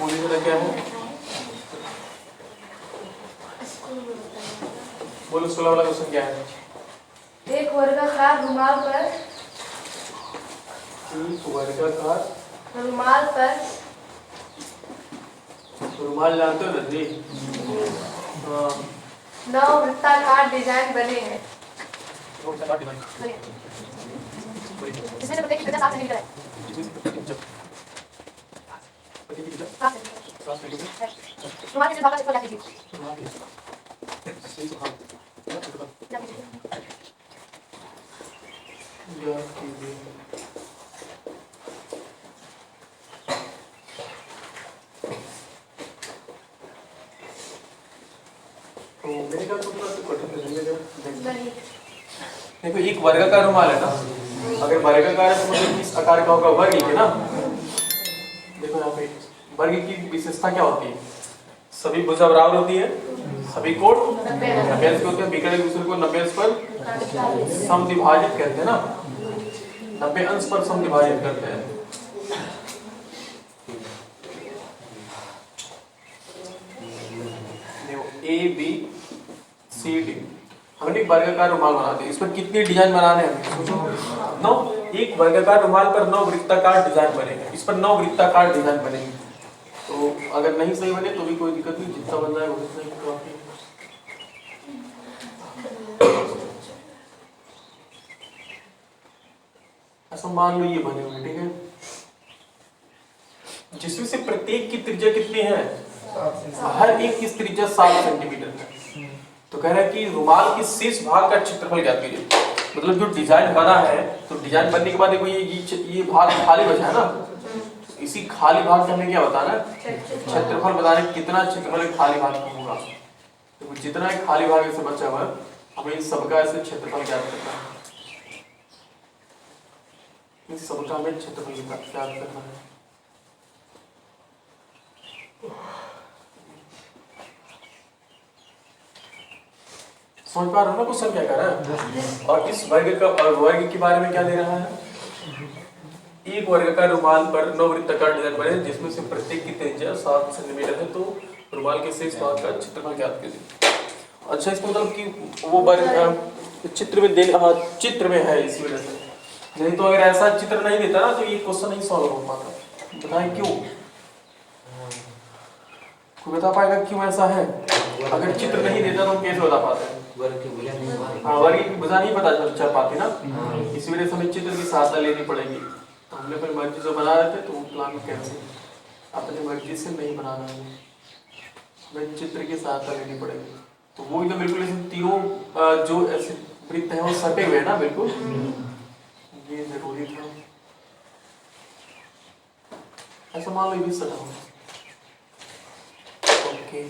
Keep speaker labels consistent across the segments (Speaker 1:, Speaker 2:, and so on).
Speaker 1: बोलिए जरा क्या है, बोलो 16 वाला क्वेश्चन क्या है।
Speaker 2: एक वर्गाकार रुमाल पर रुमाल पर
Speaker 1: रुमाल जानते हो ना जी। हाँ
Speaker 2: 9 वृत्ताकार डिजाइन बने हैं जिसमें से प्रत्येक की त्रिज्या 7 सेंटीमीटर है। रुमाल के भाग का क्षेत्रफल ज्ञात कीजिए।
Speaker 1: देखो एक वर्गाकार रुमाल है ना, अगर वर्गाकार है तो मतलब किस आकार का होगा, वर्ग लिखे ना। देखो यहाँ पे वर्ग की विशेषता क्या होती है, सभी भुजा बराबर होती है, सभी कोण 90 अंश होते हैं, विकर्ण एक दूसरे को 90 अंश पर समद्विभाजित करते हैं ना, 90 अंश पर समद्विभाजित करते हैं। ए बी सी डी हम एक वर्गाकार रुमाल बनाते हैं, इस पर कितनी डिजाइन बनाने हैं सोचो। 9, एक वर्गाकार रुमाल पर 9 वृत्ताकार डिजाइन बनेंगे, इस पर 9 वृत्ताकार डिजाइन बनेंगे। तो अगर नहीं सही बने तो भी कोई दिक्कत नहीं, जितना बन जाएगा उतना ही काफी। ऐसा मान लो ये बने हुए, ठीक है, जिसमें से प्रत्येक की त्रिज्या कितनी है, हर एक की त्रिज्या 7 सेंटीमीटर है। तो कह रहा है कि रुमाल के शेष भाग का क्षेत्रफल ज्ञात कीजिए। मतलब जो डिजाइन बना है, तो डिजाइन बनने के बाद देखो ये भाग खाली बचा है ना, इसी खाली भाग का हमें क्या बताना है, क्षेत्रफल बताना है, कितना क्षेत्रफल खाली भाग का होगा। तो जितना खाली भाग ऐसे बचा हुआ है, हमें इस सबका ऐसे क्षेत्रफल ज्ञात करना है, इस सबका हमें क्षेत्रफल ज्ञात करना है। समझ पा रहे हो ना क्वेश्चन क्या कर रहा है। और इस वर्ग के बारे में क्या दे रहा है, एक वर्गाकार रुमाल पर 9 वृत्ताकार डिजाइन बने जिसमें से प्रत्येक की त्रिज्या 7 सेंटीमीटर है, तो रुमाल के शेष भाग का क्षेत्रफल ज्ञात कीजिए। अच्छा इसका मतलब कि वो वर्ग चित्र में चित्र में है, इसी वजह से, नहीं तो अगर ऐसा चित्र नहीं देता ना तो ये क्वेश्चन नहीं सॉल्व हो पाता। बताएं क्यों, कोई बता पाएगा क्यों ऐसा है, अगर चित्र नहीं देता तो हम कैसे बता पाते हैं। वर्ग की भुजा नहीं पता चल पाती ना, इसी वजह से हमें चित्र की सहायता लेनी पड़ेगी। तो हमने अपनी मर्जी से बना रहे थे, तो वो प्लान कैसे अपनी मर्जी से नहीं बनाना है, हमें चित्र की सहायता लेनी पड़ेगी। तो वो तो बिल्कुल तीनों जो ऐसे वृत्त है वो सटे हुए ना, बिल्कुल ये जरूरी था। ऐसा मान लो ये सटा हो। ओके,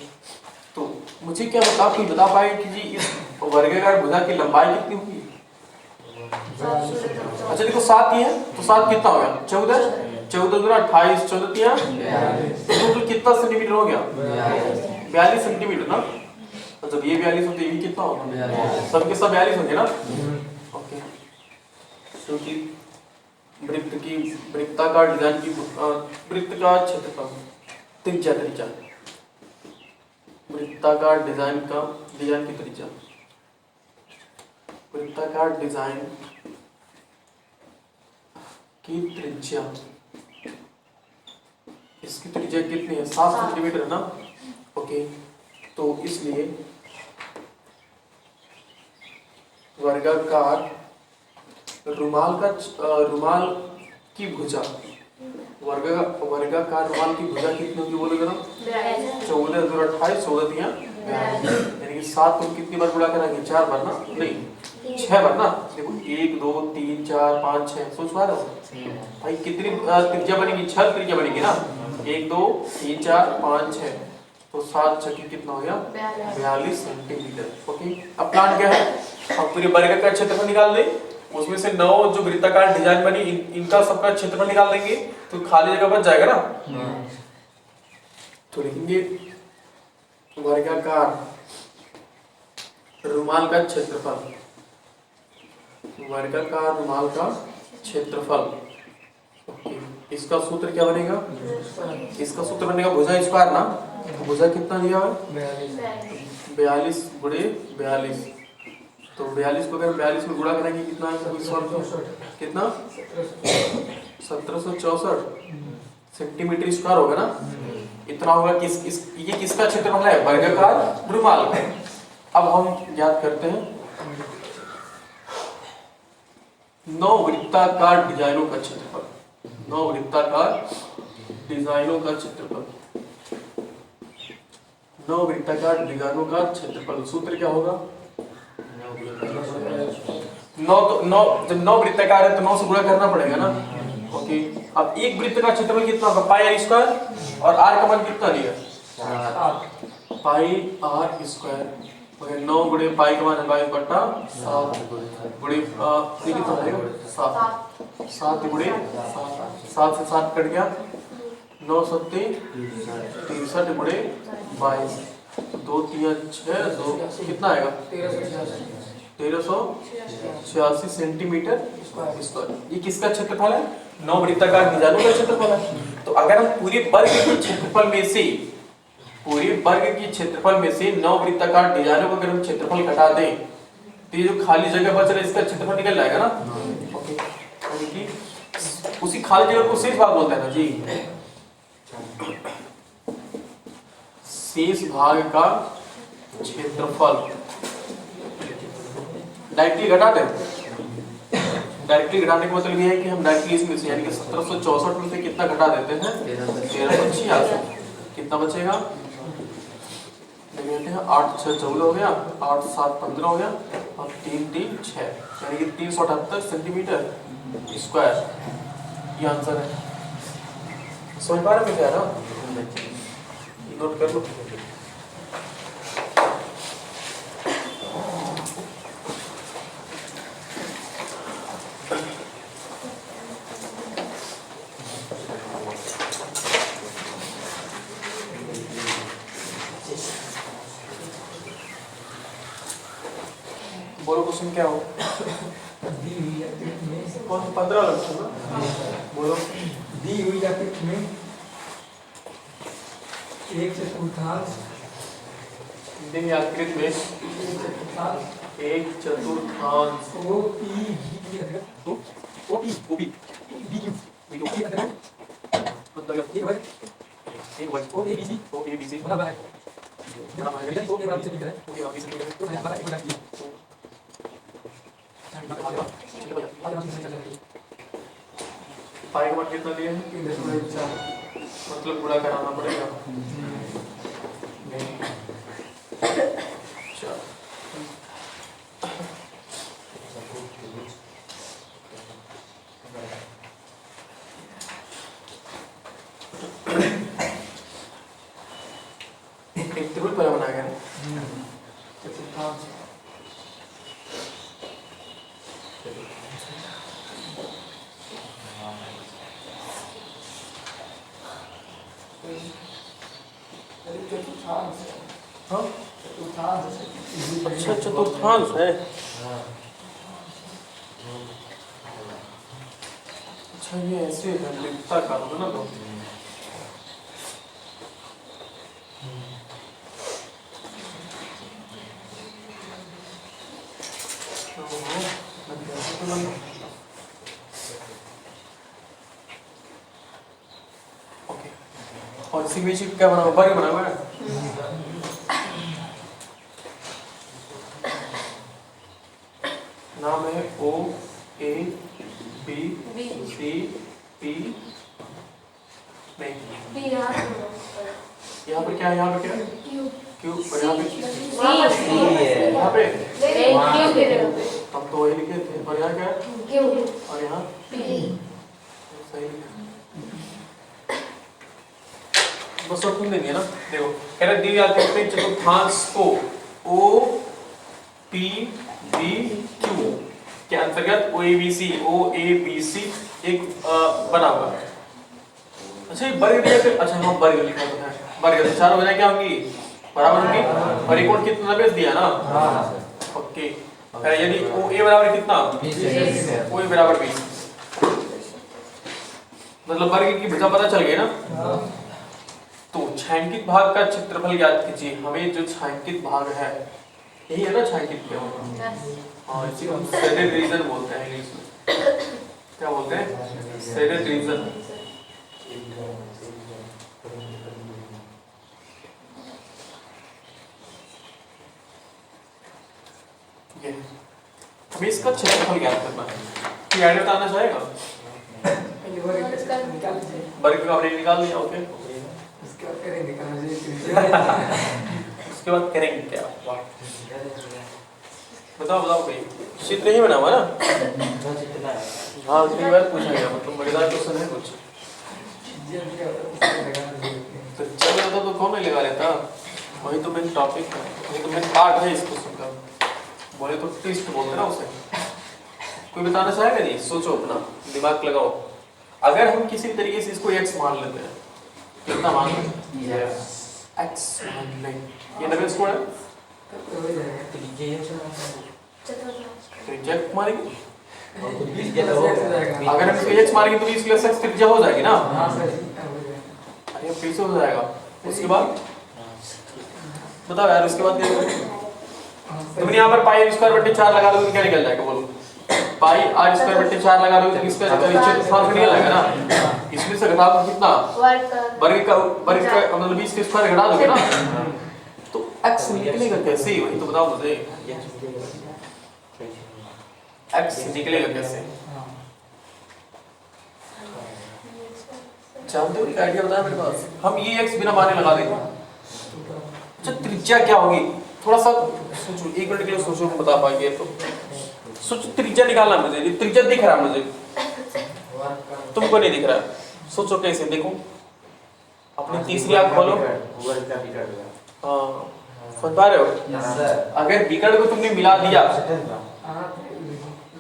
Speaker 1: तो मुझे क्या कोई बता पाए कि जी इस वर्गाकार भुजा की लंबाई कितनी होगी। अच्छा देखो 7 ही है, तो 7 कितना हो गया, 14, 14 दूना 28, 14 तिया टोटल कितना सेंटीमीटर हो गया, 42 सेंटीमीटर ना। तो जब ये 42 होते ये कितना होगा, सबके सब 42 होंगे ना। ओके, क्योंकि वृत्ताकार डिजाइन की वृत्त का क्षेत्रफल त्रिज्या वृत्ताकार डिजाइन की त्रिज्या, वृत्ताकार डिजाइन की त्रिज्या, इसकी त्रिज्या कितनी है, 7 सेंटीमीटर है ना। ओके, तो इसलिए वर्गाकार रुमाल की भुजा, वर्गाकार रुमाल की भुजा कितनी होगी बोलोगे ना, 14 दूर 28, 14 तिया 42, यानी कि 7 को कितनी बार गुणा करेंगे, 4 बार ना, नहीं 6 बार ना। देखो 1 2 3 4 5 6, सोच पा रहे हो भाई कितनी त्रिज्या बनेगी, 6 त्रिज्या बनेगी ना, 1 2 3 4 5 6, तो 7 6 कितना हो गया, 42 सेंटीमीटर। ओके, अब प्लान क्या है, हम पूरे वर्ग का क्षेत्रफल निकाल दें, उसमें से 9 जो वृत्ताकार डिजाइन बनी इनका सबका क्षेत्रफल निकाल देंगे, तो खाली जगह बच जाएगा ना। तो लिखेंगे वर्गाकार रुमाल का क्षेत्रफल, वर्गाकार रुमाल का क्षेत्रफल। ओके, इसका सूत्र क्या बनेगा? इसका सूत्र बनेगा भुजा स्क्वायर ना। तो भुजा कितना दिया है? 42 गुणे 42। तो 42 को अगर 42 में गुणा करेंगे कितना आएगा? कितना? 1764 सेंटीमीटर स्क्वायर होगा ना। इतना होगा। ये किसका क्षेत्रफल है? वर्गाकार रुमाल का। अब हम याद करते हैं 9 वृत्ताकार डिजाइनों का क्षेत्रफल। 9 वृत्ताकार डिजाइनों का क्षेत्रफल। 9 वृत्ताकार डिजाइनों का क्षेत्रफल। सूत्र क्या होगा? 9 जब 9 वृत्ताकार है तो 9 से गुणा करना पड़ेगा ना। ओके, अब एक वृत्त का क्षेत्रफल कितना होगा? पाई आर स्क्वायर। और आर का मान कितना लिया? पाई आर स्क्वायर। 9 गुणे पाई का मान है 22/7 गुणे ये कितना आएगा? 7। 7 गुणे 7 से 7 कट गया। 9 सत्ते 63 गुणे 22। 2 3 6 2 कितना आएगा? 1386 सेंटीमीटर स्क्वायर। ये किसका क्षेत्रफल है? 9 वृत्ताकार डिजाइनों का क्षेत्रफल है। तो अगर हम पूरे वर्ग के क्षेत्रफल में से 9 वृत्ताकार डिजाइनों को अगर हम क्षेत्रफल घटा दें तो ये जो खाली जगह बच रहा है इसका क्षेत्रफल निकल जाएगा ना। ओके, तो उसी खाली जगह को शेष भाग बोलते हैं ना जी। शेष भाग का क्षेत्रफल डायरेक्टली घटाते हैं। डायरेक्टली घटाने का मतलब ये है कि हम डायरेक्टली इसमें से यानी कि 1764 में से कितना घटा देते हैं? 1386। कितना बचेगा? देखते हैं 8 6 14 हो गया, 8 7 15 हो गया और 3 3 6 यानी कि 378 सेंटीमीटर स्क्वायर। ये आंसर है। समझ पा रहे हैं क्या ना? नोट कर लो। बोलो क्वेश्चन क्या हो? कौन 15 लगता है ना? बोलो।
Speaker 3: दी हुई आकृति में एक चतुर्थांश
Speaker 1: एक चतुर्थांश पाई का मान कितना दिया है? 3.4। मतलब गुणा कराना पड़ेगा। एक त्रिभुज पहले बनाया गया चतुर्थांश। अच्छा चतुर्थांश है। अच्छा ये ऐसे लिखता का होगा ना। तो ओके, और इसी बीच क्या बना हुआ? वर्ग बना हुआ है। नाम है O A B C P नहीं यहाँ पर क्या है? यहाँ पे क्या है? Q। और यहाँ पे हम तो वही लिखे थे। और यहाँ क्या है? और यहाँ सही बस और तुम देंगे ना। देखो कह रहे दी जाती है चतुर्थांश को O P B Q के अंतर्गत OABC एक बना हुआ। अच्छा ये वर्ग दिया फिर। अच्छा हाँ वर्ग लिखा होता है। वर्ग से 4 हो जाए क्या होंगी? बराबर होंगी। और एक और कितना 90 दिया ना। ओके, यदि OA बराबर कितना? OA बराबर 20। मतलब वर्ग की भुजा पता चल गई ना। तो छायांकित भाग का क्षेत्रफल ज्ञात कीजिए। हमें जो छायांकित भाग है यही है ना छायांकित भाग। हाँ, इसी को हम शेडेड रीजन बोलते हैं इंग्लिश में। क्या बोलते हैं? Shaded region. ये हमें इसका क्षेत्रफल ज्ञात करना है। कि आइडिया बताना चाहेगा? वर्ग का हमने निकाल लिया। ओके, उसके बाद करेंगे क्या? बताओ भाई, चित्र नहीं बना हुआ ना? हाँ, इतनी बार पूछा गया, मतलब मजेदार क्वेश्चन है कुछ। तो चल रहा तो कौन नहीं लगा लेता? वही तो मेन टॉपिक है, वही तो मेन पार्ट है इस क्वेश्चन का। बोले तो ट्विस्ट बोलते ना उसे। कोई बताना चाहेगा? नहीं, सोचो, अपना दिमाग लगाओ। अगर हम किसी तरीके से इसको x मान लेते हैं, कितना मान लेते हैं? x मान लें, ये नबे स्क्वायर है, त्रिज्या मारेंगे। अगर हम इसको x मारेंगे तो 20 प्लस x त्रिज्या हो जाएगी ना? अरे फिर से हो जाएगा। उसके बाद बताओ यार, उसके बाद क्या करोगे? तुमने यहाँ पर पाई स्क्वायर बटे 4 लगा दोगे तो क्या निकल जाएगा? बोलो। पाई r स्क्वायर बटे 4 लगा दोगे तो इसका क्षेत्रफल निकल जाएगा ना? इसमें से घटा दो कितना? वर्ग का मतलब 20 के स्क्वायर घटा दोगे ना, तो x निकलेगा कैसे? वही तो बताओ मुझे, x निकलेगा कैसे? जानते हो क्या आइडिया बताया मेरे पास? हम ये x बिना माने लगा देंगे। अच्छा, त्रिज्या क्या होगी? थोड़ा सा सोचो, 1 मिनट के लिए सोचो, बता पाएंगे तो। सोचो, त्रिज्या निकालना मुझे। ये त्रिज्या दिख रहा है मुझे, तुमको नहीं दिख रहा। सोचो कैसे, देखो अपनी तीसरी आंख खोलो। हाँ, समझ पा रहे हो? अगर बिगड़ को तुमने मिला दिया,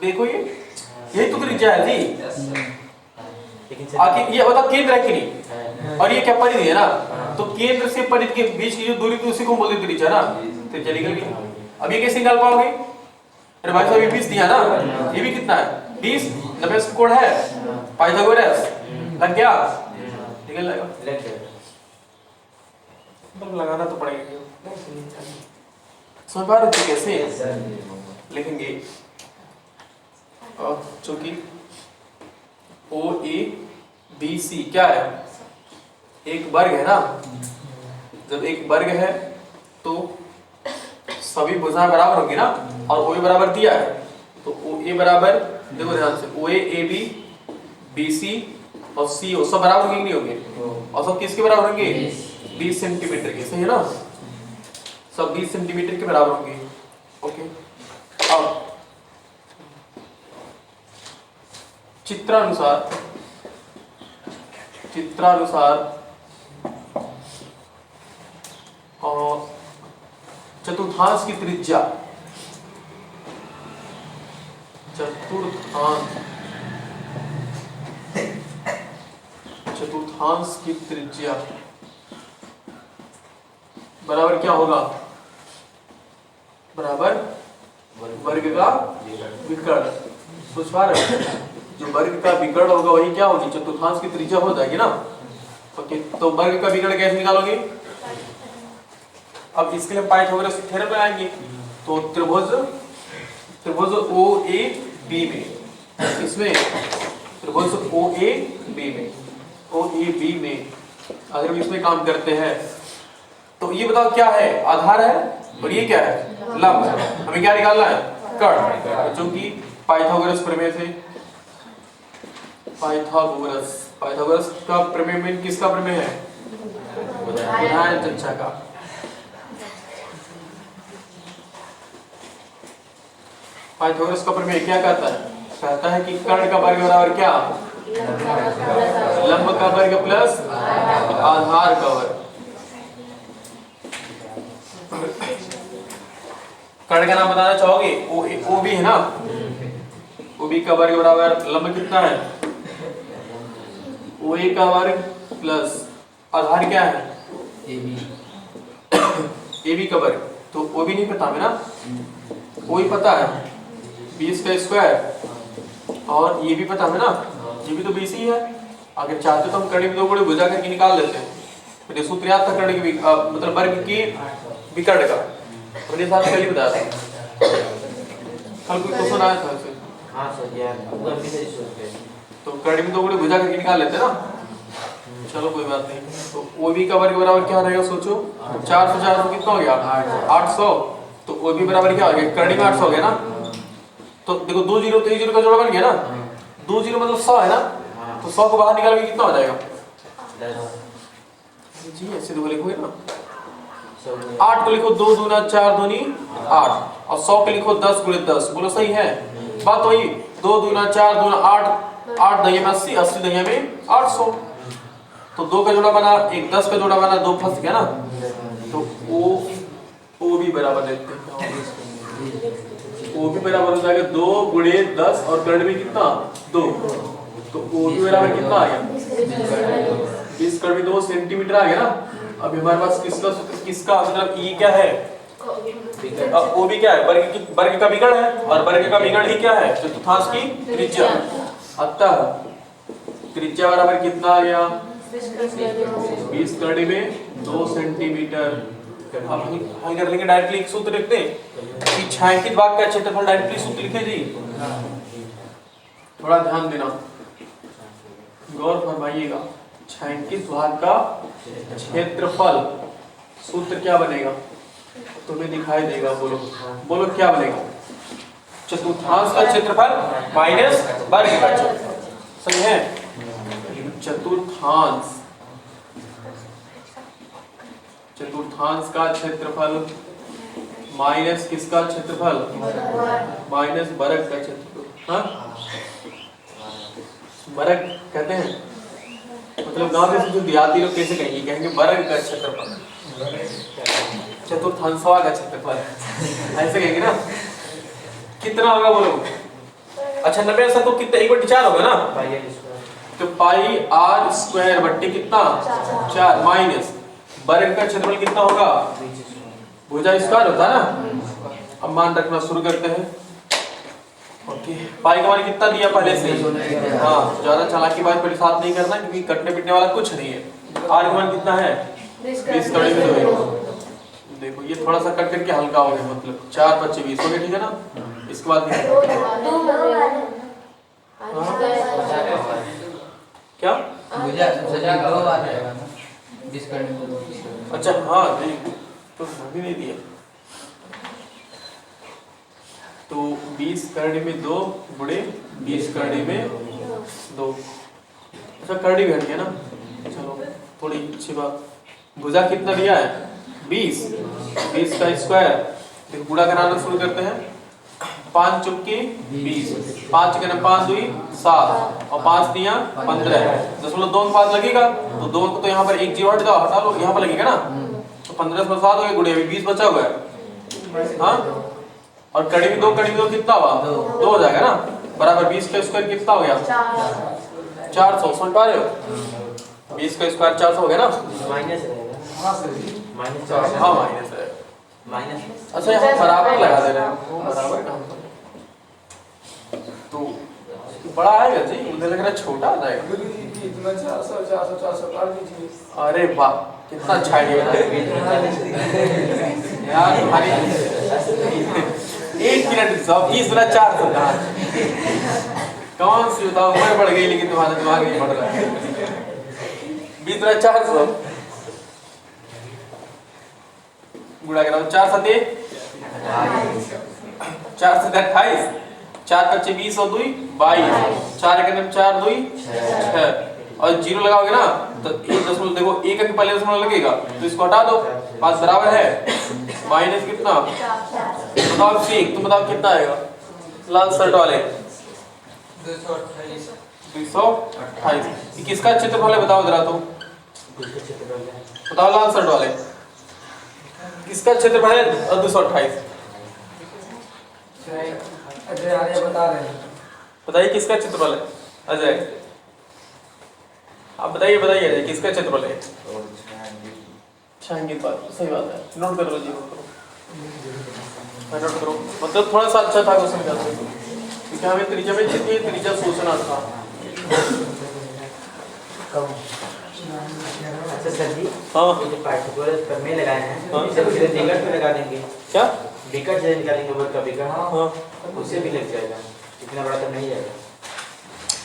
Speaker 1: देखो ये यही तो त्रिज्या है जी। आखिर ये बता केंद्र है कि नहीं? और ये क्या परिधि है ना? तो केंद्र से परिधि के बीच की जो दूरी थी उसी को बोलते हैं त्रिज्या ना। त्रिज्या निकल गई। अब ये कैसे निकाल पाओगे? अरे भाई साहब, ये 20 दिया ना, ये भी कितना है? 20। 90 का कोड है पाइथागोरस। लग गया? निकल जाएगा। मतलब लगाना तो पड़ेगा। समझ पा रहे थे कैसे लिखेंगे? चूंकि OABC क्या है? एक वर्ग है ना। जब एक वर्ग है तो सभी भुजाएं बराबर होंगी ना, और OA बराबर दिया है तो OA बराबर, देखो ध्यान से, OA AB BC और CO सब बराबर होंगे नहीं होंगे? और सब किसके बराबर होंगे? 20 सेंटीमीटर के। सही है ना? सब 20 सेंटीमीटर के बराबर होंगे। ओके, अब चित्रानुसार और चतुर्थांश की त्रिज्या, चतुर्थांश की त्रिज्या बराबर क्या होगा? बराबर वर्ग का विकर्ण। सोच पा रहे हो? जो वर्ग का विकर्ण होगा वही क्या होगी? चतुर्थांश की त्रिज्या हो जाएगी ना। ओके, तो वर्ग का विकर्ण कैसे निकालोगे? अब इसके लिए पाइथागोरस थ्योरम लगाएंगे। तो त्रिभुज OAB में, इसमें त्रिभुज OAB में अगर हम इसमें काम करते हैं तो ये बताओ क्या है? आधार है और ये क्या है? लंब है। हमें क्या निकालना है? कर्ण। जो कि पाइथागोरस प्रमेय से, पाइथागोरस का प्रमेय में किसका प्रमेय है? बुधायन चर्चा का। पाइथागोरस का प्रमेय क्या कहता है? कहता है कि कर्ण का वर्ग बराबर क्या? लंब का वर्ग प्लस आधार का वर्ग। कर्ण का नाम बताना चाहोगे? OB है ना? OB का वर्ग बराबर लंब कितना है? OA का वर्ग प्लस आधार क्या है? AB का वर्ग। तो OB नहीं पता हमें ना, OA पता है 20 का स्क्वायर, और ये भी पता है ना, ये भी तो 20 ही है। अगर चाहते तो हम कर्ण की दो गुणे भुजा करके निकाल लेते हैं। तो ये सूत्र याद था कर्ण की मतलब वर्ग की विकर्ण का, अपने साथ पहले बताया था। कल कोई क्वेश्चन आया था उसे।
Speaker 4: हां सर यार ऊपर भी से सोचते हैं
Speaker 1: तो कर्ण की दो गुणे भुजा करके निकाल लेते हैं ना। चलो कोई बात नहीं। तो OB का वर्ग बराबर क्या रहेगा सोचो। 4 से 4 कितना हो गया 800। तो OB बराबर क्या हो गया कर्ण में 800 हो गया ना। तो देखो 2 0 3 0 का जोड़ा बन गया ना। 2 0 मतलब 100 है ना। तो 100 को बाहर निकाल के कितना हो जाएगा
Speaker 4: 10
Speaker 1: जी ऐसे तो लिखोगे ना। 8 को लिखो 2 दूना 4 दूनी 8 और 100 को लिखो 10 गुणे 10। बोलो सही है बात वही। 2 दूना 4 दूना 8 8 दहिया में 80 80 दहिया में 800। तो 2 का जोड़ा बना 1 10 का जोड़ा बना 2 फंस गया ना। तो ओ भी बराबर देते हैं। ओ भी बराबर हो जाएगा 2 गुणे 10 और कर्ण में कितना 2। तो ओ भी बराबर कितना आ गया 20 कर्ण में 2 सेंटीमीटर आ गया ना। अब हमारे पास किसका मतलब ई क्या है अब ओ भी क्या है वर्ग का विकर्ण है और वर्ग का विकर्ण ही क्या है चतुर्थांश की त्रिज्या। अतः त्रिज्या बराबर कितना आ गया 20 कर्ण में 2 सेंटीमीटर। अब हम कर लेंगे डायरेक्टली एक सूत्र लिखते हैं कि छायांकित भाग का क्षेत्रफल डायरेक्टली सूत्र लिखे जी। थोड़ा ध्यान देना गौर फरमाइएगा। छायांकित भाग का क्षेत्रफल सूत्र क्या बनेगा तुम्हें दिखाई देगा। बोलो बोलो क्या बनेगा चतुर्थांश का क्षेत्रफल माइनस वर्ग का क्षेत्रफल। सही है चतुर्थांश का क्षेत्रफल माइनस किसका क्षेत्रफल माइनस वर्ग का क्षेत्रफल। हाँ वर्ग कहते हैं मतलब गांव में जो देहाती लोग कैसे कहेंगे वर्ग का क्षेत्रफल चतुर्थांशवा का क्षेत्रफल ऐसे कहेंगे ना। कितना होगा बोलो। अच्छा 90 तो कितना 1/4 होगा ना। तो पाई r स्क्वायर बट्टे कितना 4 माइनस वर्ग का क्षेत्रफल कितना होगा भुजा स्क्वायर होता है ना। अब मान रखना शुरू करते हैं। ओके पाई का मान कितना दिया पहले से। हाँ ज्यादा चालाकी बात पहले साथ नहीं करना क्योंकि कटने पिटने वाला कुछ नहीं है। r का मान कितना है 20 कर्ण में 2। देखो ये थोड़ा सा कट करके हल्का हो गया मतलब 4 5 20 हो गया ठीक है ना। इसके बाद क्या अच्छा हाँ तो भी नहीं दिया। तो 20 कर्ण में 2 गुणे 20 कर्ण में 2। अच्छा कर्ण भी घट गया ना। चलो थोड़ी अच्छी बात। भुजा कितना दिया है 20 का स्क्वायर। देखो गुणा कराना शुरू करते हैं। 5 चुपके 20 5 के 5 2 7 और 5 दिया 15 0.2 के पास लगेगा तो 2 को तो यहाँ पर एक जीरो हट जाओ हटा लो यहाँ पर लगेगा ना। तो 15 से 7 हो गया गुणे 20 बचा हुआ है। हाँ और कड़ी में 2 कितना हुआ 2 हो जाएगा ना बराबर 20 का स्क्वायर कितना हो गया 400 समझ पा रहे हो 20 का स्क्वायर 400 हो गया ना।
Speaker 4: माइनस
Speaker 1: हाँ माइनस है माइनस। अच्छा यहाँ बराबर लगा दे रहे हैं बराबर कहाँ तो बड़ा आएगा जी मुझे लग रहा है छोटा आ जाएगा।
Speaker 3: इतना 400 कर दीजिए।
Speaker 1: अरे वाह कितना अच्छा आइडिया यार तुम्हारी 1 मिनट 20 गुना 400 कौन सी बताओ उम्र बढ़ गई लेकिन तुम्हारा दिमाग नहीं बढ़ रहा है। 20 गुना 400 गुणा करो 4 7 4 से 28 4 5 20 और 2 22 4 के 4 2 6 और जीरो लगाओगे ना तो 1 दशमलव देखो 1 के पहले दशमलव लगेगा तो इसको हटा दो 5 बराबर है माइनस कितना बताओ ठीक तुम बताओ कितना आएगा लाल शर्ट वाले 228 किसका क्षेत्रफल है बताओ जरा तो बताओ लाल शर्ट वाले किसका क्षेत्रफल है 228
Speaker 3: अजय आर्य बता रहे हैं।
Speaker 1: बताइए किसका क्षेत्रफल है अजय आप बताइए अजय किसका क्षेत्रफल है। छायांकित बात सही बात है नोट कर लो जी नोट करो मतलब थोड़ा सा अच्छा था क्वेश्चन का क्योंकि हमें त्रिज्या में चाहिए त्रिज्या सोचना था।
Speaker 4: अच्छा सर जी,
Speaker 1: हाँ
Speaker 4: ये जो पार्टिकुलर पर में लगाए हैं,
Speaker 1: हाँ।
Speaker 4: इसे उसे विकट पे लगा देंगे।
Speaker 1: क्या
Speaker 4: विकट जो निकालेंगे वर्ग का विकट,
Speaker 1: हाँ
Speaker 4: उसे भी लग जाएगा, इतना बड़ा तो नहीं जाएगा।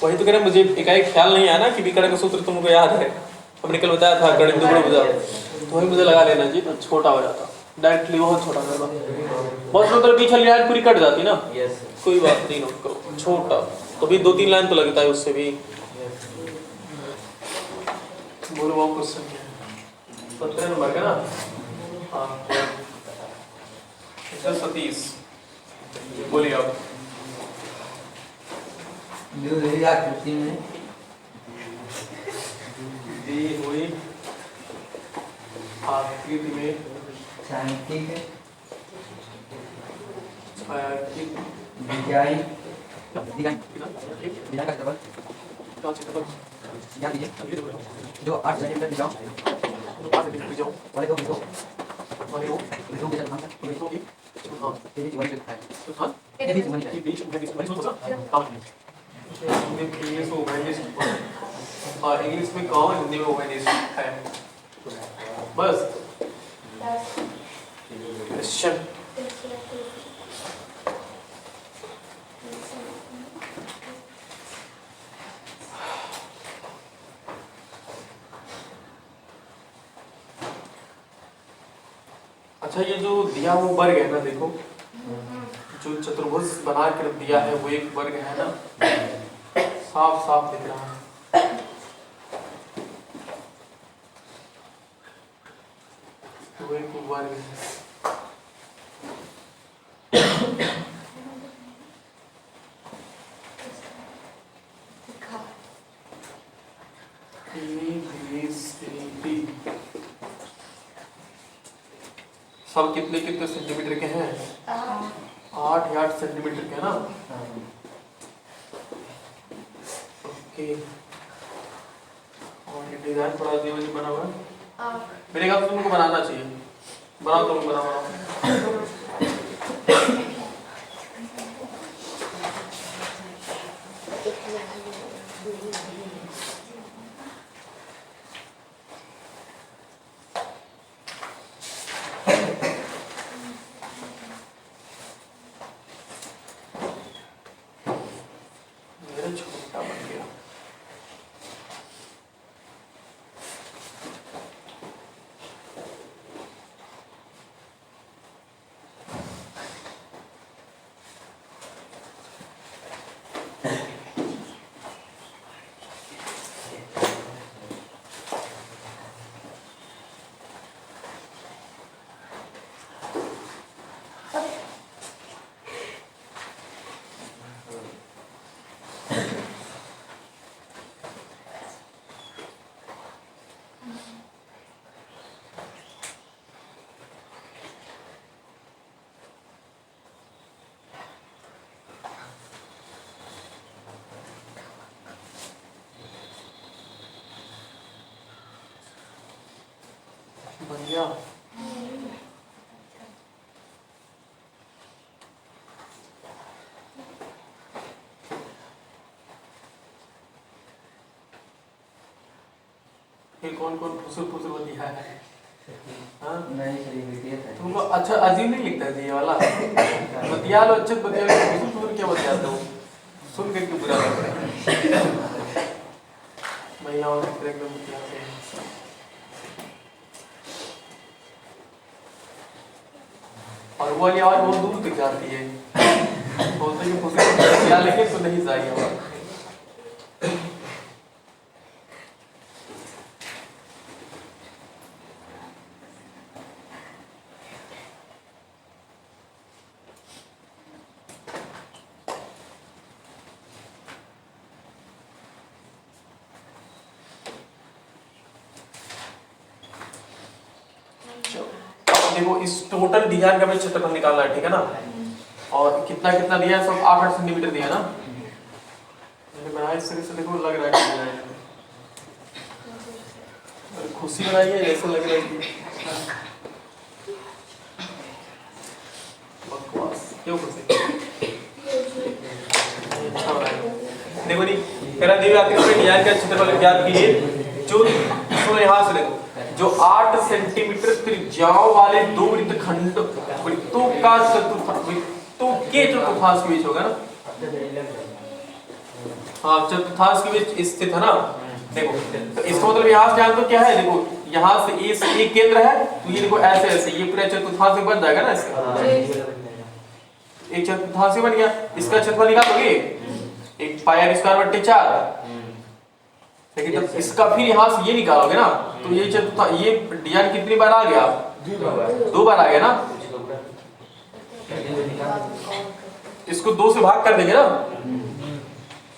Speaker 1: वही तो कह रहे मुझे एकाएक ख्याल नहीं आया ना कि विकर्ण का सूत्र तुमको याद है, हमने कल बताया था गणित दुगुण बुझा, तो वही मुझे लगा लेना चाहिए तो छोटा हो जाता डायरेक्टली, बहुत छोटा कर दो बहुत लोग तो पीछे लाइन पूरी कट जाती ना,
Speaker 4: यस
Speaker 1: कोई बात नहीं, नोट करो छोटा, तो भी 2-3 लाइन तो लगता है उससे भी। बोलो वो क्वेश्चन क्या है, 17 नंबर का ना, हाँ सतीश बोलिए आप।
Speaker 3: आकृति में
Speaker 1: दी हुई आकृति में
Speaker 3: शांति है
Speaker 1: छायांकित
Speaker 3: डिजाइन डिजाइन
Speaker 1: कितना
Speaker 3: का डबल ध्यान दीजिए जो 8 सेंटीमीटर दिखाओ वाले दो दो के साथ
Speaker 1: तो
Speaker 3: ये भी वही लिखा है
Speaker 1: हाँ
Speaker 3: ये भी वही है
Speaker 1: इंग्लिश में कॉमन, हिंदी में ओवेनिस है बस। क्वेश्चन अच्छा, ये जो दिया वो वर्ग है ना, देखो जो चतुर्भुज बना कर दिया है वो एक वर्ग है ना, साफ साफ दिख रहा है। वो एक वर्ग है, सब कितने कितने सेंटीमीटर के हैं? 8 या 8 सेंटीमीटर के है ना। ओके, और ये डिजाइन थोड़ा अजीब अजीब बना हुआ है, मेरे ख्याल से तुमको बनाना चाहिए, बनाओ तुम बनाओ। मेरा छोटा बन गया। बन गया। ये कौन कौन फुसुर फुसुर बतिया है? हाँ?
Speaker 3: नहीं सही है
Speaker 1: तुमको अच्छा अजीब नहीं लिखता है ये वाला? बतिया लो, अच्छे बतिया लो, फुसुर फुसुर क्या बतियाते हो? सुन करके बुरा लगता है। महिलाओं की तरह एकदम बतियाते हैं। और वो वाली आवाज बहुत दूर तक जाती है, बोलते हैं कि फुसुर बतिया लेंगे तो नहीं जाएगी आवाज। देखो इस टोटल डिजाइन का हमें क्षेत्रफल निकालना है, ठीक है ना, और कितना कितना दिया है, सब 8-8 सेंटीमीटर दिया ना। मैंने बनाया इस तरह से, देखो लग रहा है डिजाइन खुशी बनाई है, जैसे लग रहा है कि बकवास क्यों खुशी। अच्छा बनाया देखो नहीं, कह रहा दी हुई आकृति में डिजाइन का क्षेत्रफल ज्ञात कीजिए जो सुनो यहाँ से देखो जो 8 सेंटीमीटर त्रिज्याओं वाले दो वृत्तखंड वृत्तों का वृत्तों के चतुर्थांश के बीच होगा ना। हाँ चतुर्थांश के बीच स्थित है ना। देखो तो इसका मतलब यहाँ से जानते हो क्या है, देखो यहाँ से एक केंद्र है तो ये देखो ऐसे ऐसे ये पूरा चतुर्थांश बन जाएगा ना इसका। एक चतुर्थांश बन गया, इसका क्षेत्रफल निकालोगे 1 पाई r स्क्वायर बटे 4। लेकिन जब इसका फिर यहाँ से ये निकालोगे ना तो ये चतुर्थांश ये डिजाइन कितनी बार आ गया, 2 बार आ गया ना। इसको 2 से भाग कर देंगे ना,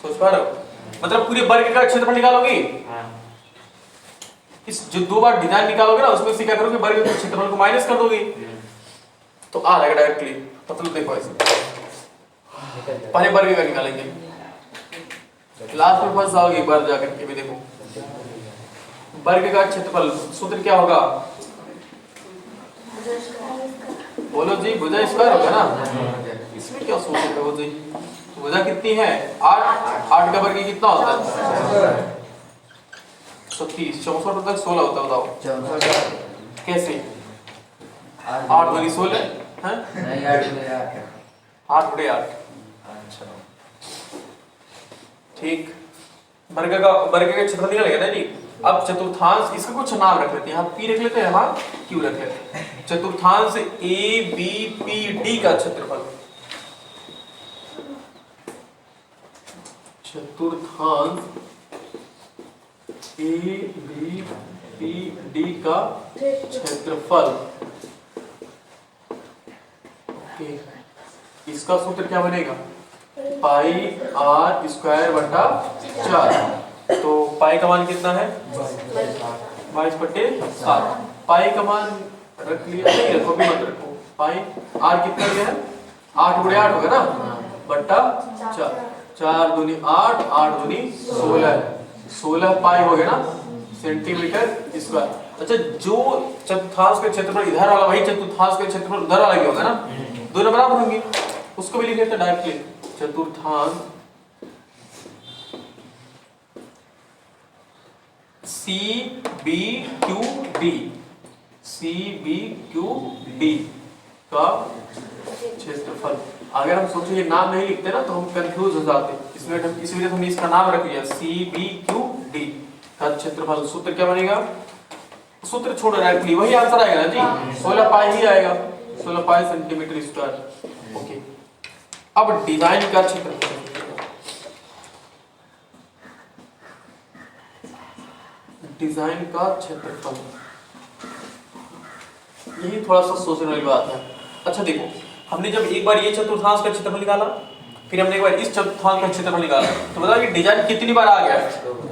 Speaker 1: सोच पा रहे हो, मतलब पूरे वर्ग का क्षेत्रफल निकालोगे। इस जो 2 बार डिजाइन निकालोगे ना उसमें से क्या करोगे, वर्ग के क्षेत्रफल को माइनस कर दोगे तो आ जाएगा डायरेक्टली। मतलब देखो ऐसे पहले वर्ग का निकालेंगे, लास्ट में फंस जाओगे एक बार जाकर के भी। देखो वर्ग का क्षेत्रफल सूत्र क्या होगा, बोलो जी, भुजा स्क्वायर होगा ना। इसमें क्या सोच रहे हो जी, भुजा कितनी है 8 का वर्ग कितना होता है 130, 64 तक 16 होता है। बताओ कैसे 8 वाली 16 है नहीं 8 बटे 8। अच्छा ठीक, वर्ग का क्षेत्रफल निकलेगा ना जी। अब चतुर्थांश इसका कुछ नाम रख लेते हैं, यहाँ P रख लेते हैं, यहाँ Q रख लेते हैं। चतुर्थांश ABPD का क्षेत्रफल, चतुर्थांश ABPD का क्षेत्रफल। ओके, इसका सूत्र क्या बनेगा, पाई r स्क्वायर बटा 4। तो पाई का मान कितना है 22 बटे 7। पाई का मान रख लिया, नहीं रखो भी मत रखो। पाई r कितना दिया है 8 बटे 8 होगा ना बट्टा 4, 4 दूनी 8, 8 दूनी 16, 16 पाई हो गया ना सेंटीमीटर स्क्वायर। अच्छा जो चतुर्थांश का क्षेत्रफल इधर वाला वही चतुर्थांश का क्षेत्रफल उधर वाला क्या होगा ना, दोनों बराबर होंगे, उसको भी लिख लेते हैं डायरेक्टली। चतुर्थांश CBQD का क्षेत्रफल। अगर हम सोचो ये नाम नहीं लिखते ना तो हम कंफ्यूज हो जाते, इसलिए हमने इसका नाम रख लिया CBQD का क्षेत्रफल। सूत्र क्या बनेगा, सूत्र छोड़ो डायरेक्टली वही आंसर आएगा ना जी, 16 पाई ही आएगा, 16 पाई सेंटीमीटर स्क्वायर। ओके, अब डिजाइन का क्षेत्रफल, डिजाइन का क्षेत्रफल, यही थोड़ा सा सोचने वाली बात है। अच्छा देखो, हमने जब एक बार ये चतुर्थांश का क्षेत्रफल निकाला, फिर हमने एक बार इस चतुर्थांश का क्षेत्रफल निकाला, तो बताओ कि डिजाइन कितनी बार आ गया,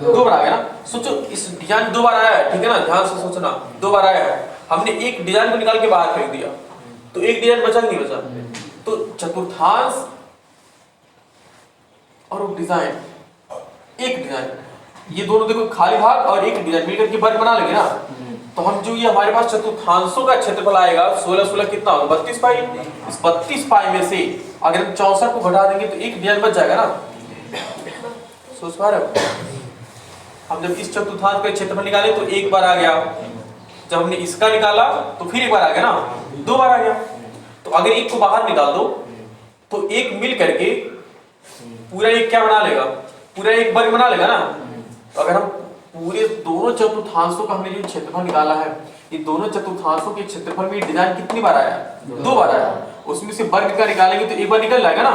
Speaker 1: 2 बार आ गया ना। सोचो इस डिजाइन 2 बार आया है, ठीक है ना, ध्यान से सोचना 2 बार आया है। हमने एक डिजाइन को निकाल के बाहर फेंक दिया तो एक डिजाइन बचा नहीं बचा। तो चतुर्थांश और डिजाइन, एक डिजाइन, ये दोनों देखो खाली भाग और एक डिजाइन मिलकर के वर्ग बना लेंगे ना, तो हम जो ये हमारे पास चतुर्थांशों का क्षेत्रफल आएगा 16 16 कितना होगा 32 पाई। इस 32 पाई में से अगर हम 64 को घटा देंगे तो एक डिजाइन बच जाएगा ना। सोच पा रहे हो, हम जब इस चतुर्थांश का क्षेत्रफल निकाले तो एक बार आ गया, जब हमने इसका निकाला तो फिर एक बार आ गया ना, 2 बार आ गया। तो अगर एक को बाहर निकाल दो तो एक मिल करके पूरा एक क्या बना लेगा, पूरा एक वर्ग बना लेगा ना। तो अगर हम पूरे दोनों चतुर्थांशों का हमने जो क्षेत्रफल निकाला है, ये दोनों चतुर्थांशों के क्षेत्रफल में डिजाइन कितनी बार आया, 2 बार आया। उसमें से वर्ग का निकालेंगे तो एक बार निकल जाएगा ना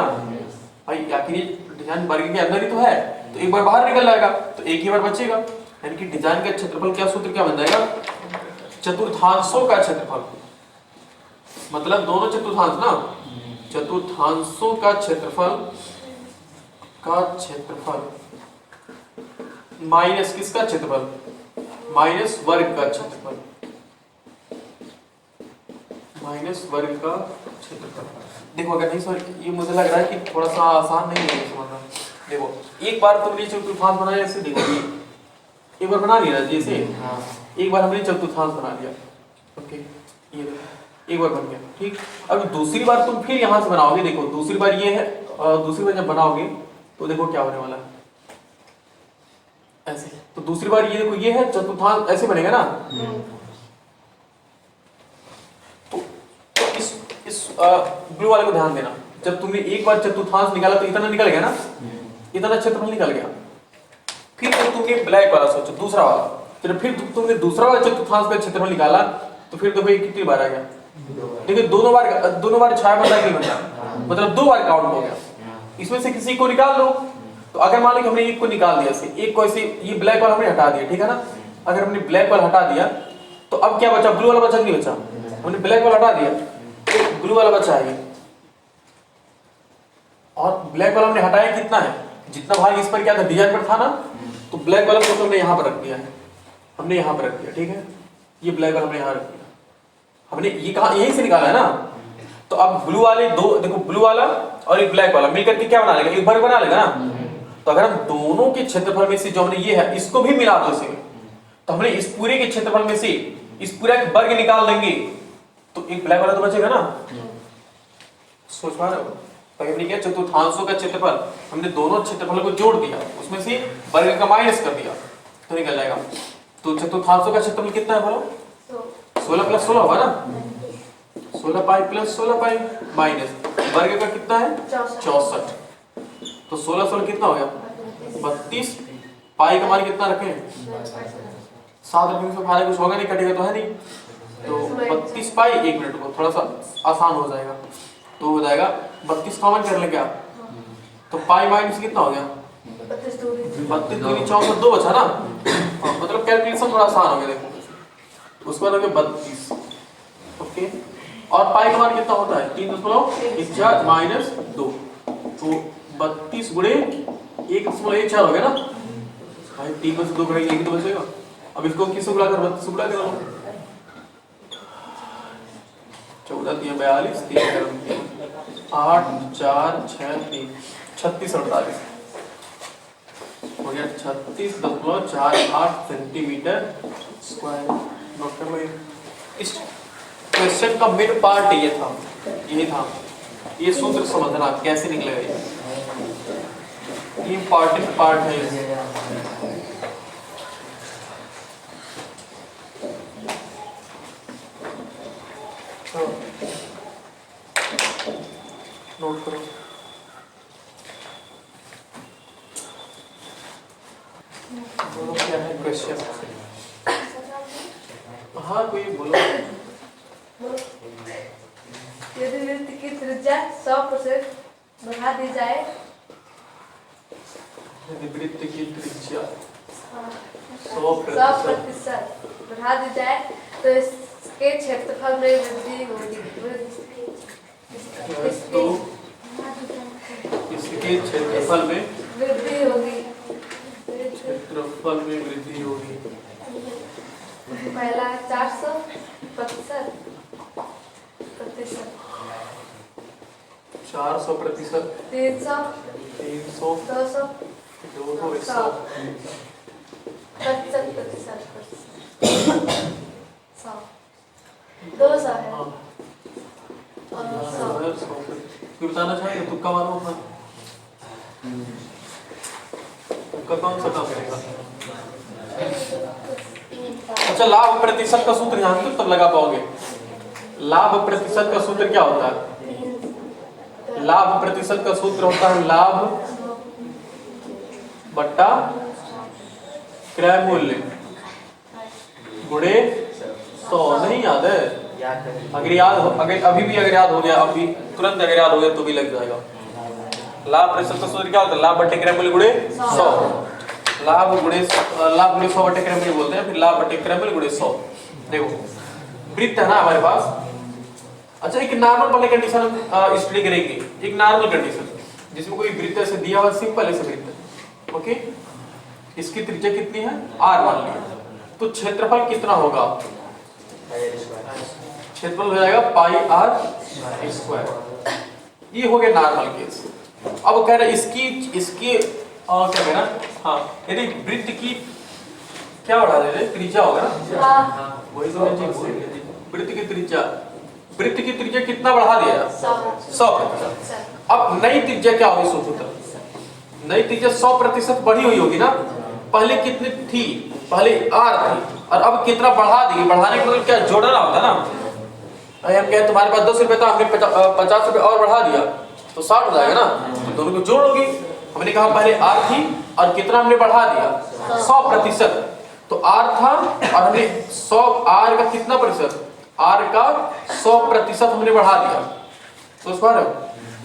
Speaker 1: भाई, आखिर ये डिजाइन वर्ग के अंदर ही तो है, तो एक बार बाहर निकल जाएगा तो एक ही बार बचेगा। यानी कि डिजाइन का क्षेत्रफल क्या सूत्र क्या बन जाएगा, चतुर्थांशों का क्षेत्रफल, मतलब दोनों चतुर्थांश ना, चतुर्थांशों का क्षेत्रफल माइनस किसका क्षेत्रफल, माइनस वर्ग का क्षेत्रफल, माइनस वर्ग का क्षेत्रफल। देखो अगर नहीं सर ये मुझे लग रहा है कि थोड़ा सा आसान नहीं है समझना। देखो एक बार तुमने चतुर्थांश बनाया, ऐसे देखो एक बार बना लिया जैसे, एक बार हमने चतुर्थांश बना लिया, ओके ये एक बार बन गया, ठीक। अब दूसरी बार तुम फिर यहाँ से बनाओगे, देखो दूसरी बार ये है, दूसरी बार जब बनाओगे तो देखो क्या होने वाला है, ऐसे। तो दूसरी बार ये देखो ये है चतुर्थांश ऐसे बनेगा ना। तो इस ब्लू वाले को ध्यान देना, जब तुमने एक बार चतुर्थांश निकाला तो इतना निकल गया ना, इतना क्षेत्रफल निकल गया। फिर तो तुमने ब्लैक वाला सोचो, दूसरा वाला, फिर तुमने दूसरा वाला चतुर्थांश का क्षेत्रफल निकाला तो फिर देखो ये कितनी बार आ गया। देखिए दोनों बार 6 बार नहीं बचा, मतलब 2 बार काउंट हो गया। इसमें से किसी को निकाल लो। तो अगर मान लो कि हमने एक को निकाल दिया, एक को ऐसे ये ब्लैक वाला हमने हटा दिया, ठीक है ना। अगर हमने ब्लैक वाला हटा दिया तो अब क्या बचा, ब्लू वाला बचा कि नहीं बचा। हमने ब्लैक वाला हटा दिया, ब्लू वाला बचा है, और ब्लैक वाला हमने हटाया कितना है, जितना भाग इस पर क्या था डिजाइन पर था ना, तो ब्लैक वाला को हमने यहाँ पर रख दिया है, हमने यहाँ पर रख दिया, ठीक है। ये ब्लैक वाला हमने यहाँ रख दिया, हमने ये कहा यहीं से निकाला है ना। तो अब ब्लू वाले दो देखो, ब्लू वाला और एक ब्लैक वाला मिलकर के क्या बना लेगा, एक वर्ग बना लेगा ना। तो अगर हम दोनों के क्षेत्रफल में से जो हमने ये है इसको भी मिला दो इसमें, तो हमने इस पूरे के क्षेत्रफल में से इस पूरा के वर्ग निकाल देंगे तो एक ब्लैक वाला तो बचेगा ना। सोच पा रहे हो, तो हमने क्या चतुर्थांशों का क्षेत्रफल हमने दोनों क्षेत्रफल को जोड़ दिया, उसमें से वर्ग का माइनस कर दिया तो निकल जाएगा। तो चतुर्थांशों का क्षेत्रफल कितना है बोलो, 16 + 16 होगा ना, 16 पाई + 16 पाई माइनस वर्ग का कितना है 64। तो 16 कितना हो गया 32, पाई का मान कितना रखें 7 रखेंगे, तो फायदा कुछ होगा नहीं, कटेगा तो है नहीं। तो 32 पाई, 1 मिनट को थोड़ा सा आसान हो जाएगा, तो हो जाएगा 32 कॉमन कर लेंगे आप, तो पाई माइनस कितना हो गया 32 दूनी 64, 2 बचा ना। मतलब कैलकुलेशन थोड़ा आसान हो गया, देखो उसके बाद हो गया 32, ओके। और पाई का मान कितना होता है 3.14 माइनस 2, तो 32 गुणे 1.14 हो गया ना भाई, 3 में से 2 करेंगे 1 तो बचेगा। अब इसको किससे गुणा कर 32 गुणा कर लो, 14 × 42 3 8 4 6 3 36 48 हो गया 36.48 सेंटीमीटर स्क्वायर। नोट कर लो, इस क्वेश्चन का मिड पार्ट ये था, यही था। ये सूत्र समझना कैसे निकलेगा, ये इंपॉर्टेंट पार्ट है ये। तो नोट करो, बोलो क्या है क्वेश्चन। हाँ कोई बोलो।
Speaker 2: यदि वृत्त की त्रिज्या 100% बढ़ा दी जाए,
Speaker 1: यदि वृत्त की त्रिज्या
Speaker 2: 100% बढ़ा दी जाए तो इसके क्षेत्रफल में वृद्धि होगी।
Speaker 1: तो इसके क्षेत्रफल में
Speaker 2: वृद्धि होगी।
Speaker 1: क्षेत्रफल में वृद्धि होगी।
Speaker 2: पहला 400%,
Speaker 1: 400%,
Speaker 2: 300,
Speaker 1: 300,
Speaker 2: 200,
Speaker 1: 200,
Speaker 2: 100, 100, 200 है और 100।
Speaker 1: कोई बताना चाहेंगे, तुक्का मारो अपना, तुक्का कौन सा काम करेगा। अच्छा, लाभ प्रतिशत का सूत्र यहाँ तक तब लगा पाओगे। लाभ प्रतिशत का सूत्र क्या होता है, लाभ प्रतिशत का सूत्र होता है लाभ बट्टा क्रय मूल्य गुणे 100। नहीं याद है, अगर याद हो, अगर अभी भी अगर याद हो गया, अभी तुरंत अगर याद हो गया तो भी लग जाएगा। लाभ प्रतिशत का सूत्र क्या होता है, लाभ बट्टे क्रय मूल्य गुणे 100। लाभ गुणे 100 बट्टे क्रय मूल्य बोलते हैं, फिर लाभ बट्टे क्रय मूल्य गुणे 100। देखो वृत्त है ना हमारे पास। अच्छा, एक नॉर्मल वाले कंडीशन हम स्टडी करेंगे, एक नॉर्मल कंडीशन जिसमें कोई वृत्त से दिया हुआ सिंपल ऐसे वृत्त, ओके। इसकी त्रिज्या कितनी है r मान लिया, तो क्षेत्रफल कितना होगा, क्षेत्रफल हो जाएगा पाई r स्क्वायर। ये हो गया नॉर्मल केस। अब कह रहे इसकी क्या कहना, हाँ यदि वृत्त की क्या बढ़ा दे रहे, त्रिज्या होगा ना, वही तो वृत्त की त्रिज्या, वृत्त की त्रिज्या कितना बढ़ा दिया 100%। अब नई त्रिज्या क्या होगी, सोचो, नई त्रिज्या 100% बढ़ी हुई होगी ना, पहले कितनी थी, पहले आर थी और अब कितना बढ़ा दी। बढ़ाने का मतलब क्या, जोड़ना होता ना। हम कहें तुम्हारे पास 10 रुपए था, हमने 50 रुपए और बढ़ा दिया तो 60 हो जाएगा ना, तो दोनों को जोड़ लोगी। हमने कहा पहले आर थी और कितना हमने बढ़ा दिया, 100%। तो आर था और हमने 100 आर का कितना प्रतिशत, आर का 100% हमने बढ़ा दिया। तो उस बार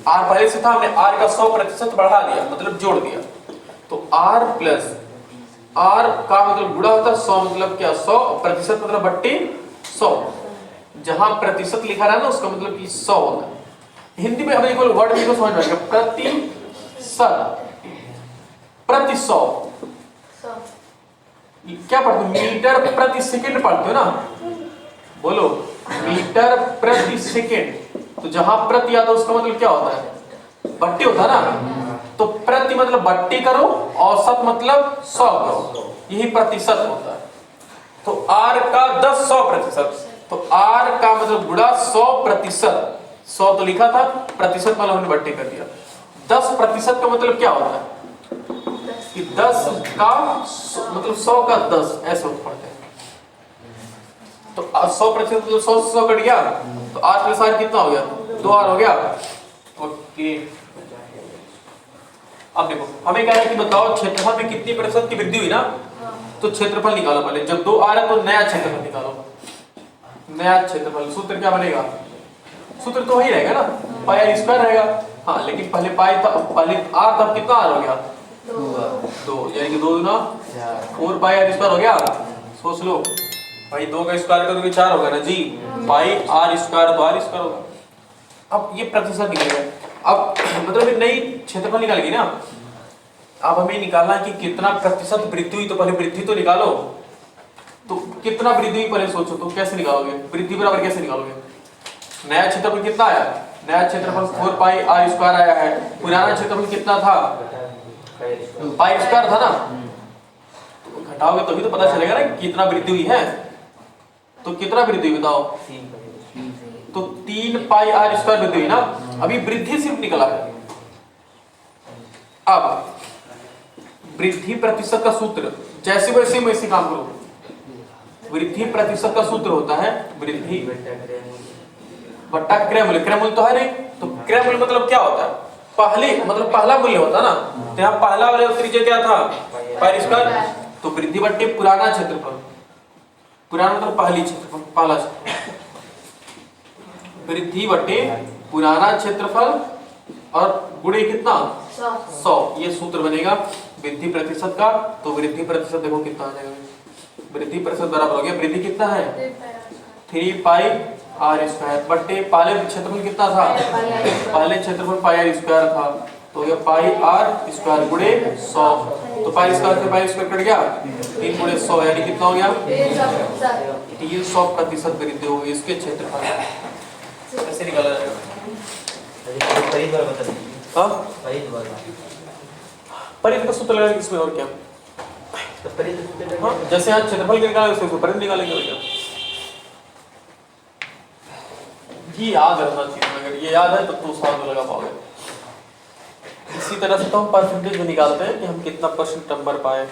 Speaker 1: आर पहले से था, हमने आर का 100% बढ़ा दिया, मतलब जोड़ दिया। तो आर प्लस आर का मतलब गुणा होता है 100, मतलब क्या 100% मतलब बट्टे 100। जहां प्रतिशत लिखा रहा है ना उसका मतलब कि 100 होता है। हिंदी में हमें एक वर्ड भी समझ में आएगा, प्रतिशत, प्रति 100 क्या पढ़ते हो, मीटर प्रति सेकंड पढ़ते हो ना, बोलो मीटर प्रति सेकंड। तो जहां प्रति आता है उसका मतलब क्या होता है, बट्टे होता है ना। तो प्रति मतलब बट्टे करो, औसत मतलब 100 करो, यही प्रतिशत होता है। तो आर का 100%, तो आर का मतलब गुणा 100%। 100 तो लिखा था, प्रतिशत मतलब हमने बट्टे कर दिया। 10% का मतलब क्या होता है कि 10 का मतलब 100 का 10 ऐसे पढ़ते हैं। तो 100% मतलब 100 से 100 कट गया, तो आर प्लस आर कितना हो गया, 2 आर हो गया। ओके, अब देखो हमें कह रहा है कि बताओ क्षेत्रफल में कितनी प्रतिशत की वृद्धि हुई ना। तो क्षेत्रफल निकालो पहले, जब 2 आ रहा है तो नया क्षेत्रफल निकालो। नया क्षेत्रफल सूत्र क्या बनेगा, सूत्र तो वही रहेगा ना, पाई आर स्क्वायर रहेगा। हाँ लेकिन पहले पाई था, पहले आर था, कितना आर हो गया, 2, यानी कि 2 गुना 4 पाई आर स्क्वायर हो गया। सोच लो भाई, 2 का स्क्वायर करोगे 4 होगा ना जी, पाई आर स्क्वायर तो आर स्क्वायर होगा। अब ये प्रतिशत निकलेगा। अब मतलब एक नई क्षेत्रफल निकालेगी ना। अब हमें निकालना है कि कितना प्रतिशत वृद्धि हुई, तो पहले वृद्धि तो निकालो। तो कितना वृद्धि हुई पहले सोचो, तो कैसे निकालोगे, वृद्धि बराबर कैसे निकालोगे। नया क्षेत्रफल कितना आया, नया क्षेत्रफल 4 पाई आर स्क्वायर आया है। पुराना क्षेत्रफल कितना था, पाई स्क्वायर था ना। तो घटाओगे तभी तो पता चलेगा ना कितना वृद्धि हुई है। तो कितना वृद्धि हुई बताओ, तो 3 पाई आर स्क्वायर वृद्धि हुई ना। अभी वृद्धि सिर्फ निकला है। अब वृद्धि प्रतिशत का सूत्र जैसे वैसे काम करो। वृद्धि प्रतिशत का सूत्र होता है वृद्धि बट्टा क्रय मूल्य। क्रय मूल्य तो है नहीं, तो क्रय मूल्य मतलब क्या होता है, पहले मतलब पहला मूल्य होता है ना। तो यहाँ पहला वाला त्रिज्या क्या था, पाई स्क्वायर। तो वृद्धि बट्टे पुराना क्षेत्रफल, पुराना मतलब पहली क्षेत्रफल, पहला क्षेत्रफल। वृद्धि बट्टे पुराना क्षेत्रफल और गुणे कितना 100, ये सूत्र बनेगा वृद्धि प्रतिशत का। तो वृद्धि प्रतिशत देखो कितना आ जाएगा, वृद्धि प्रतिशत बराबर हो गया, वृद्धि कितना है 3 पाई आर स्क्वायर बट्टे पहले क्षेत्रफल कितना था, पहले क्षेत्रफल पाई आर स्क्वायर था। तो ये पाई आर स्क्वायर गुणे 100। तो पाई स्क्वायर से पाई स्क्वायर कट गया, 3 गुणे 100 यानी कितना हो गया 300% वृद्धि होगी इसके क्षेत्रफल। कैसे निकाला जाएगा, परिध का सूत्र लगाएंगे इसमें, और क्या। हाँ, जैसे यहाँ क्षेत्रफल निकाले उसको परिध निकालेंगे, क्या ये याद रखना चाहिए। अगर ये याद है तो साथ लगा पाओगे। इसी तरह से तो हम परसेंटेज में निकालते हैं कि हम कितना % नंबर पाए।